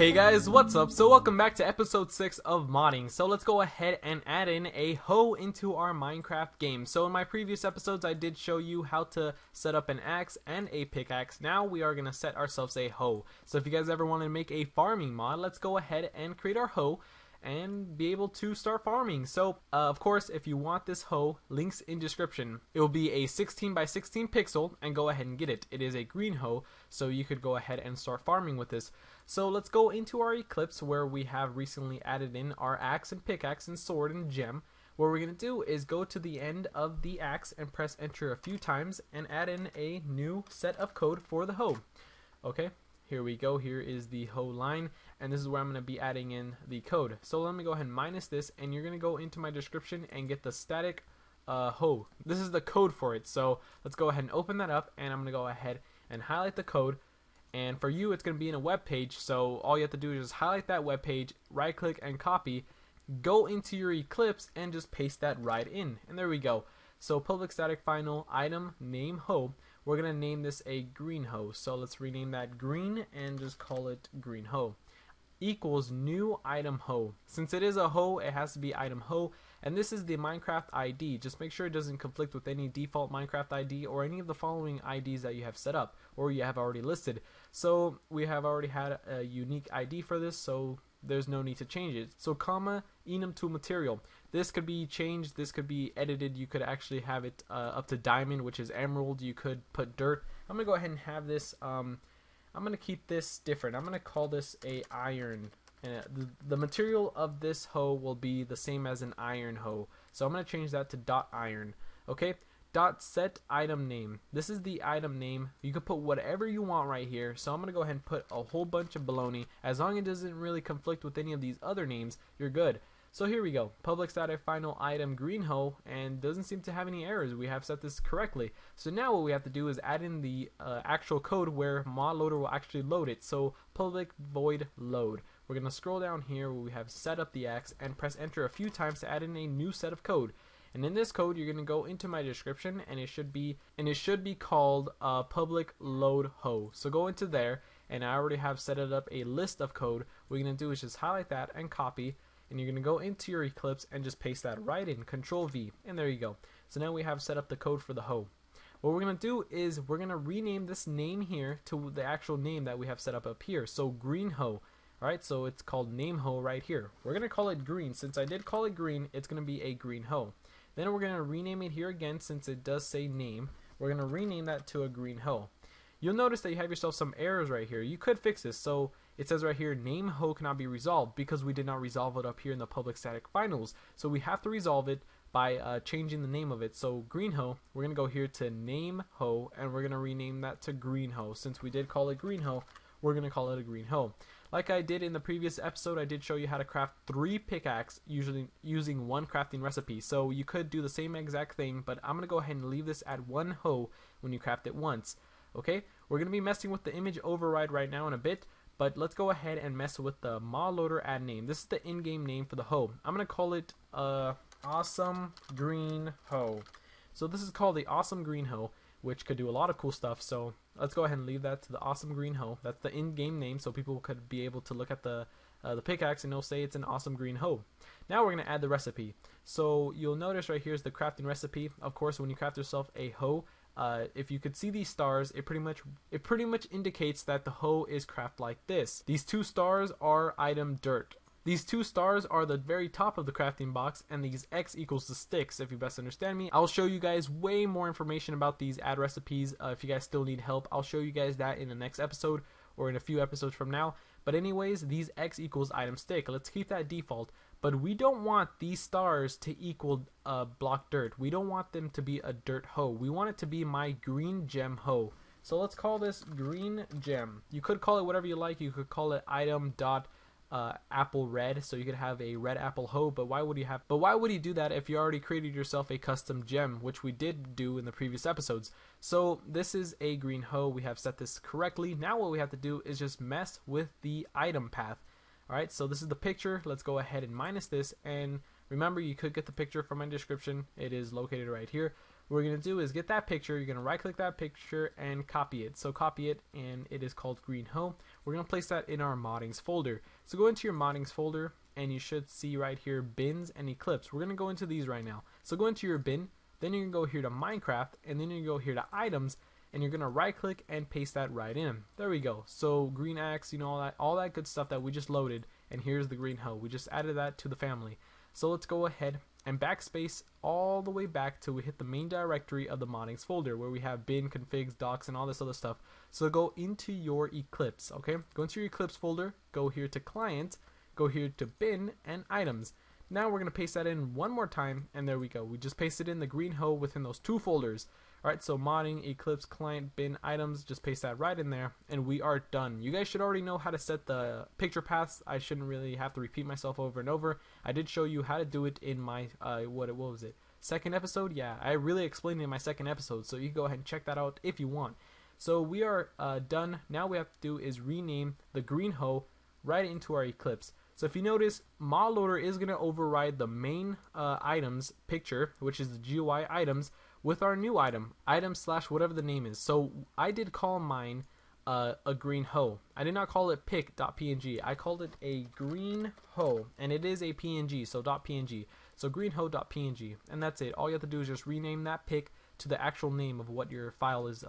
Hey guys, what's up? So welcome back to episode 6 of modding. So let's go ahead and add in a hoe into our Minecraft game. So in my previous episodes I did show you how to set up an axe and a pickaxe. Now we are going to set ourselves a hoe. So if you guys ever want to make a farming mod, let's go ahead and create our hoe and be able to start farming. So of course, if you want this hoe, links in description. It will be a 16 by 16 pixel, and go ahead and get it. It is a green hoe, so you could go ahead and start farming with this. So let's go into our Eclipse where we have recently added in our axe and pickaxe and sword and gem. What we're going to do is go to the end of the axe and press enter a few times and add in a new set of code for the hoe. Okay, here we go. Here is the hoe line, and this is where I'm going to be adding in the code. So let me go ahead and minus this, and you're going to go into my description and get the static hoe. This is the code for it. So let's go ahead and open that up, and I'm going to go ahead and highlight the code. And for you, it's going to be in a web page, so all you have to do is just highlight that web page, right click and copy, go into your Eclipse and just paste that right in, and there we go. So public static final item name hoe. We're going to name this a green hoe, so let's rename that green and just call it green hoe. Equals new item hoe. Since it is a hoe, it has to be item hoe, and this is the Minecraft ID. Just make sure it doesn't conflict with any default Minecraft ID or any of the following IDs that you have set up or you have already listed. So we have already had a unique ID for this, so there's no need to change it. So comma enum to material. This could be changed, this could be edited. You could actually have it up to diamond, which is emerald. You could put dirt. I'm gonna go ahead and have this I'm going to keep this different. I'm going to call this a iron. And the material of this hoe will be the same as an iron hoe. So I'm going to change that to dot iron. Okay? Dot set item name. This is the item name. You can put whatever you want right here. So I'm going to go ahead and put a whole bunch of baloney. As long as it doesn't really conflict with any of these other names, you're good. So here we go. Public static final item green hoe, and doesn't seem to have any errors. We have set this correctly. So now what we have to do is add in the actual code where mod loader will actually load it. So public void load. We're going to scroll down here where we have set up the axe and press enter a few times to add in a new set of code. And in this code, you're going to go into my description, and it should be called public load hoe. So go into there, and I already have set it up a list of code. What you're going to do is just highlight that and copy. And you're going to go into your Eclipse and just paste that right in, Control V, and there you go. So now we have set up the code for the hoe. What we're going to do is we're going to rename this name here to the actual name that we have set up here. So green hoe. Alright, so it's called name hoe right here. We're going to call it green. Since I did call it green, it's going to be a green hoe. Then we're going to rename it here again since it does say name. We're going to rename that to a green hoe. You'll notice that you have yourself some errors right here. You could fix this. So it says right here, name hoe cannot be resolved because we did not resolve it up here in the public static finals. So we have to resolve it by changing the name of it. So green hoe, we're going to go here to name hoe, and we're going to rename that to green hoe. Since we did call it green hoe, we're going to call it a green hoe. Like I did in the previous episode, I did show you how to craft 3 pickaxes using 1 crafting recipe. So you could do the same exact thing, but I'm going to go ahead and leave this at 1 hoe when you craft it once. Okay, we're going to be messing with the image override right now in a bit, but let's go ahead and mess with the mod loader add name. This is the in-game name for the hoe. I'm going to call it awesome green hoe. So this is called the awesome green hoe, which could do a lot of cool stuff. So let's go ahead and leave that to the awesome green hoe. That's the in-game name, so people could be able to look at the pickaxe and they'll say it's an awesome green hoe. Now we're going to add the recipe. So you'll notice right here is the crafting recipe. Of course, when you craft yourself a hoe, if you could see these stars, it pretty much indicates that the hoe is crafted like this. These 2 stars are item dirt. These 2 stars are the very top of the crafting box, and these X equals the sticks, if you best understand me. I'll show you guys way more information about these add recipes. If you guys still need help, I'll show you guys that in the next episode or in a few episodes from now. But anyways, these X equals item stick. Let's keep that default. But we don't want these stars to equal block dirt. We don't want them to be a dirt hoe. We want it to be my green gem hoe. So let's call this green gem. You could call it whatever you like. You could call it item dot apple red, so you could have a red apple hoe. But why would you do that if you already created yourself a custom gem, which we did do in the previous episodes? So this is a green hoe. We have set this correctly. Now what we have to do is just mess with the item path. Alright, so this is the picture. Let's go ahead and minus this, and remember, you could get the picture from my description. It is located right here. what we're going to do is get that picture. You're going to right click that picture and copy it. So copy it, and it is called Green Hoe. We're going to place that in our moddings folder. So go into your moddings folder, and you should see right here bins and Eclipse. We're going to go into these right now. So go into your bin, then you're going to go here to Minecraft, and then you go here to items, and you're going to right click and paste that right in. There we go. So green axe, you know, all that good stuff that we just loaded, and here's the Green Hoe. We just added that to the family. So let's go ahead and backspace all the way back till we hit the main directory of the moddings folder, where we have bin, configs, docs, and all this other stuff. So go into your Eclipse, okay? Go into your Eclipse folder, go here to client, go here to bin and items. Now we're going to paste that in one more time, and there we go. We just pasted in the Green Hoe within those two folders. Alright, so modding, Eclipse, client, bin, items, just paste that right in there, and we are done. You guys should already know how to set the picture paths. I shouldn't really have to repeat myself over and over. I did show you how to do it in my, what was it? Second episode? Yeah, I really explained it in my second episode, so you can go ahead and check that out if you want. So we are done. Now what we have to do is rename the Green Hoe right into our Eclipse. So if you notice, mod loader is going to override the main items picture, which is the GUI items, with our new item / whatever the name is. So I did call mine a Green Hoe. I did not call it pic.png. I called it a Green Hoe, and it is a PNG, so .png. So greenhoe.png, and that's it. All you have to do is just rename that pic to the actual name of what your file is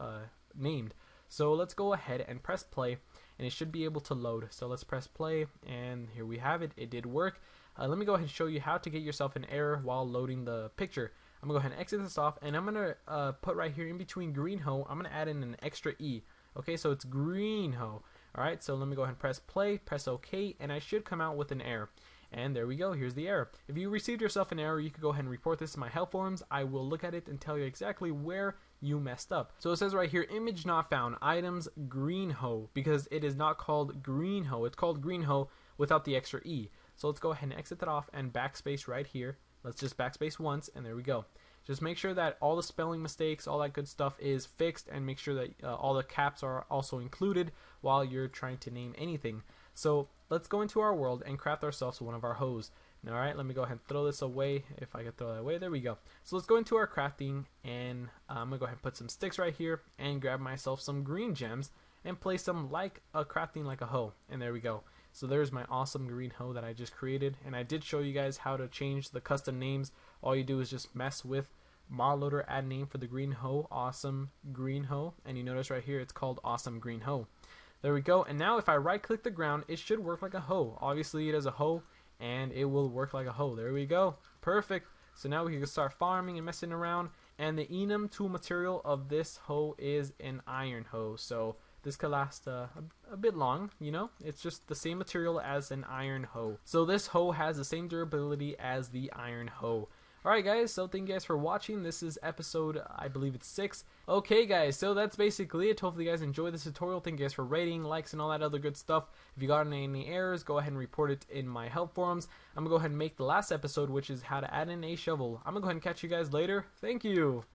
named. So let's go ahead and press play, and it should be able to load. So let's press play, and here we have it. It did work. Let me go ahead and show you how to get yourself an error while loading the picture. I'm going to go ahead and exit this off, and I'm going to put right here in between Green Hoe, I'm going to add in an extra E. Okay, so it's Green Hoe. Alright, so let me go ahead and press play, press OK, and I should come out with an error. And there we go, here's the error. If you received yourself an error, you can go ahead and report this to my help forums. I will look at it and tell you exactly where you messed up. So it says right here, image not found, items Green Hoe, because it is not called Green Hoe. It's called Green Hoe without the extra E. So let's go ahead and exit that off and backspace right here. Let's just backspace once, and there we go. Just make sure that all the spelling mistakes, all that good stuff is fixed, and make sure that all the caps are also included while you're trying to name anything. So let's go into our world and craft ourselves one of our hoes. Alright, let me go ahead and throw this away, if I can throw that away. There we go. So let's go into our crafting, and I'm going to go ahead and put some sticks right here and grab myself some green gems and place them like a crafting like a hoe. And there we go. So there's my awesome Green Hoe that I just created, and I did show you guys how to change the custom names. All you do is just mess with mod loader, add name for the Green Hoe, awesome Green Hoe, and you notice right here it's called awesome Green Hoe. There we go. And now if I right click the ground, it should work like a hoe. Obviously it is a hoe, and it will work like a hoe. There we go, perfect. So now we can start farming and messing around, and the enum tool material of this hoe is an iron hoe. So this could last a bit long, you know. It's just the same material as an iron hoe. So this hoe has the same durability as the iron hoe. Alright guys, so thank you guys for watching. This is episode, I believe it's 6. Okay guys, so that's basically it. Hopefully you guys enjoyed this tutorial. Thank you guys for rating, likes, and all that other good stuff. If you got any errors, go ahead and report it in my help forums. I'm going to go ahead and make the last episode, which is how to add in a shovel. I'm going to go ahead and catch you guys later. Thank you.